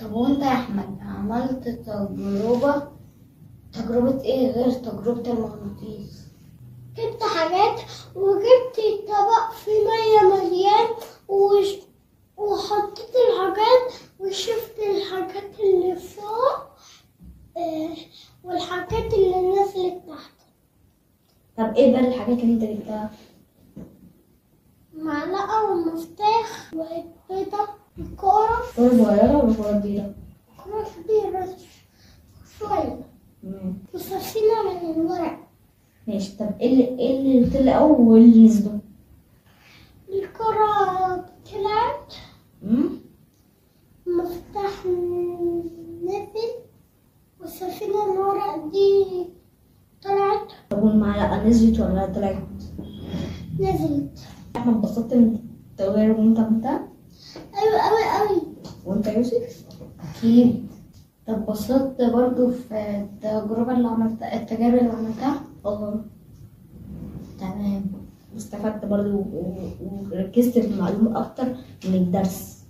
طب وانت يا احمد عملت تجربة ايه غير تجربة المغناطيس؟ جبت حاجات وجبت طبق فيه مية مليان وحطيت الحاجات وشفت الحاجات اللي فوق والحاجات اللي نزلت تحت. طب ايه بقى الحاجات اللي انت جبتها؟ معلقة ومفتاح وبيضة وكورة. كورة صغيرة ولا كورة كبيرة؟ كورة كبيرة شوية وسفينة من الورق. ماشي. طب ايه اللي طلع واللي نزلوا؟ الكرة طلعت، مفتاح نزل، والسفينة الورق دي طلعت. طب والمعلقة نزلت ولا طلعت؟ نزلت. احمد اتبسطت من التجارب اللي انت عملتها؟ أيوة أوي أوي. وانت يا يوسف؟ اكيد. طب اتبسطت برضو في التجربة اللي عملتها، التجارب اللي عملتها؟ تمام. واستفدت برضو وركزت في المعلومة اكتر من الدرس.